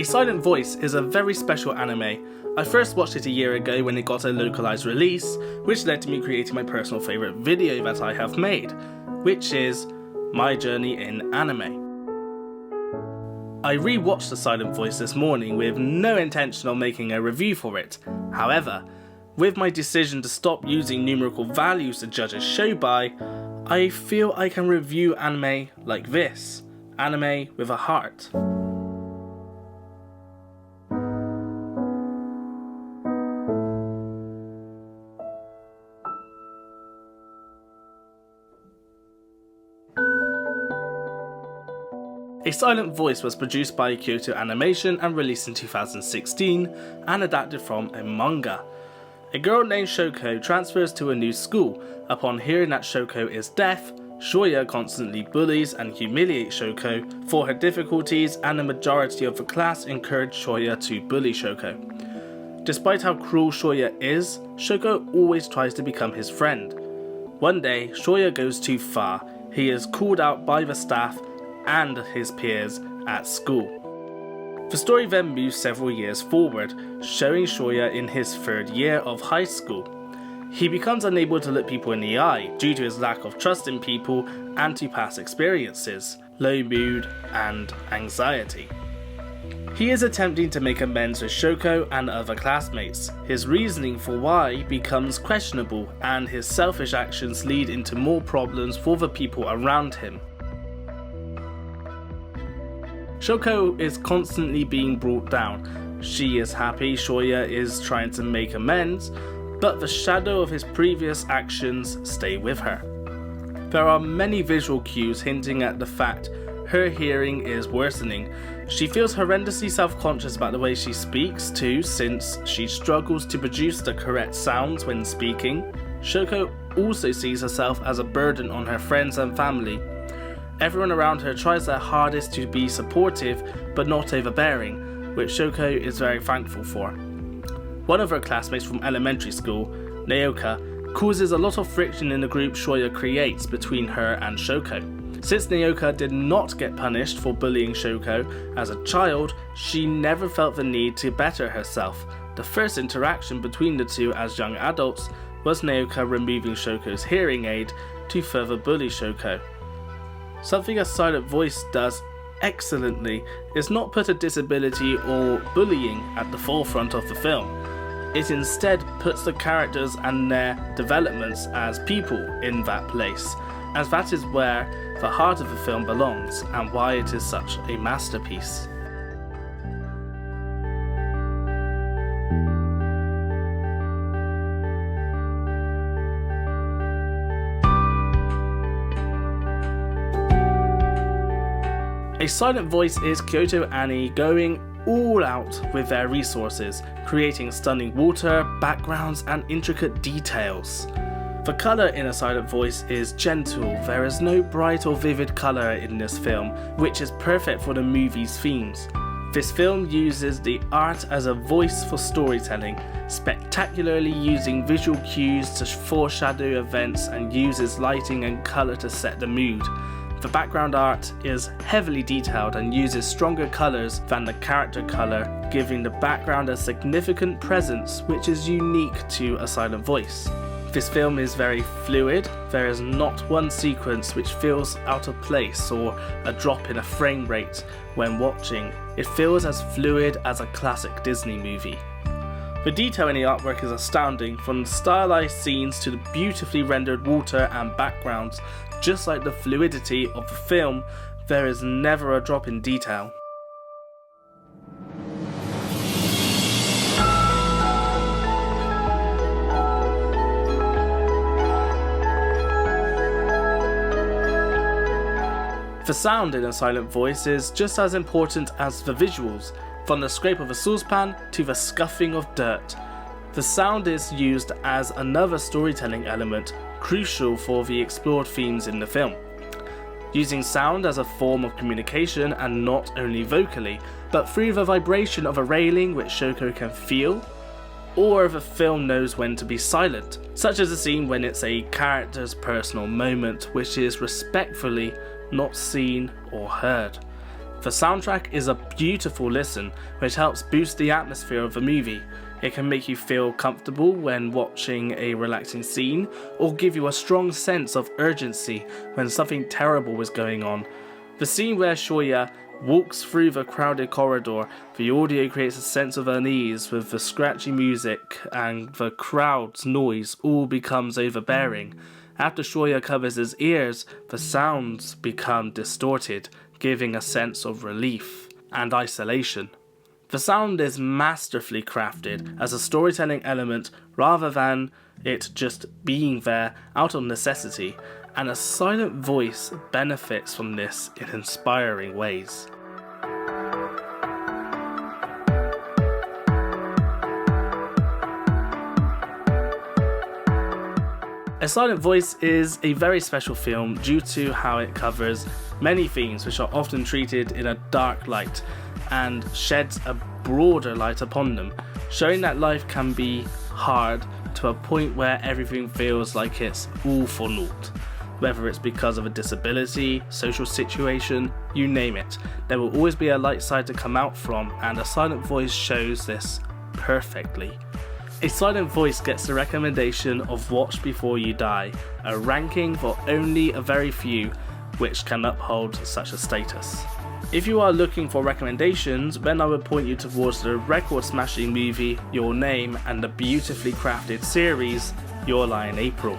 A Silent Voice is a very special anime. I first watched it a year ago when it got a localized release, which led to me creating my personal favourite video that I have made, which is my journey in anime. I re-watched A Silent Voice this morning with no intention of making a review for it. However, with my decision to stop using numerical values to judge a show by, I feel I can review anime like this. Anime with a heart. A Silent Voice was produced by Kyoto Animation and released in 2016 and adapted from a manga. A girl named Shoko transfers to a new school. Upon hearing that Shoko is deaf, Shoya constantly bullies and humiliates Shoko for her difficulties, and the majority of the class encourage Shoya to bully Shoko. Despite how cruel Shoya is, Shoko always tries to become his friend. One day, Shoya goes too far. He is called out by the staff and his peers at school. The story then moves several years forward, showing Shoya in his third year of high school. He becomes unable to look people in the eye due to his lack of trust in people and to past experiences, low mood and anxiety. He is attempting to make amends with Shoko and other classmates. His reasoning for why becomes questionable, and his selfish actions lead into more problems for the people around him. Shoko is constantly being brought down. She is happy Shoya is trying to make amends, but the shadow of his previous actions stay with her. There are many visual cues hinting at the fact her hearing is worsening. She feels horrendously self-conscious about the way she speaks too, since she struggles to produce the correct sounds when speaking. Shoko also sees herself as a burden on her friends and family. Everyone around her tries their hardest to be supportive but not overbearing, which Shoko is very thankful for. One of her classmates from elementary school, Naoka, causes a lot of friction in the group Shoya creates between her and Shoko. Since Naoka did not get punished for bullying Shoko as a child, she never felt the need to better herself. The first interaction between the two as young adults was Naoka removing Shoko's hearing aid to further bully Shoko. Something A Silent Voice does excellently is not put a disability or bullying at the forefront of the film. It instead puts the characters and their developments as people in that place, as that is where the heart of the film belongs and why it is such a masterpiece. A Silent Voice is Kyoto Ani going all out with their resources, creating stunning water, backgrounds and intricate details. The colour in A Silent Voice is gentle. There is no bright or vivid colour in this film, which is perfect for the movie's themes. This film uses the art as a voice for storytelling, spectacularly using visual cues to foreshadow events and uses lighting and colour to set the mood. The background art is heavily detailed and uses stronger colours than the character colour, giving the background a significant presence which is unique to A Silent Voice. This film is very fluid. There is not one sequence which feels out of place or a drop in a frame rate when watching. It feels as fluid as a classic Disney movie. The detail in the artwork is astounding, from the stylized scenes to the beautifully rendered water and backgrounds. Just like the fluidity of the film, there is never a drop in detail. The sound in A Silent Voice is just as important as the visuals, from the scrape of a saucepan to the scuffing of dirt. The sound is used as another storytelling element, crucial for the explored themes in the film. Using sound as a form of communication, and not only vocally, but through the vibration of a railing which Shoko can feel, or the film knows when to be silent, such as a scene when it's a character's personal moment which is respectfully not seen or heard. The soundtrack is a beautiful listen which helps boost the atmosphere of the movie. It can make you feel comfortable when watching a relaxing scene, or give you a strong sense of urgency when something terrible is going on. The scene where Shoya walks through the crowded corridor, the audio creates a sense of unease with the scratchy music, and the crowd's noise all becomes overbearing. After Shoya covers his ears, the sounds become distorted, giving a sense of relief and isolation. The sound is masterfully crafted as a storytelling element rather than it just being there out of necessity, and a silent voice benefits from this in inspiring ways. A Silent Voice is a very special film due to how it covers many themes which are often treated in a dark light and sheds a broader light upon them, showing that life can be hard to a point where everything feels like it's all for naught. Whether it's because of a disability, social situation, you name it, there will always be a light side to come out from, and A Silent Voice shows this perfectly. A Silent Voice gets the recommendation of Watch Before You Die, a ranking for only a very few which can uphold such a status. If you are looking for recommendations, then I would point you towards the record-smashing movie Your Name and the beautifully crafted series Your Lie in April.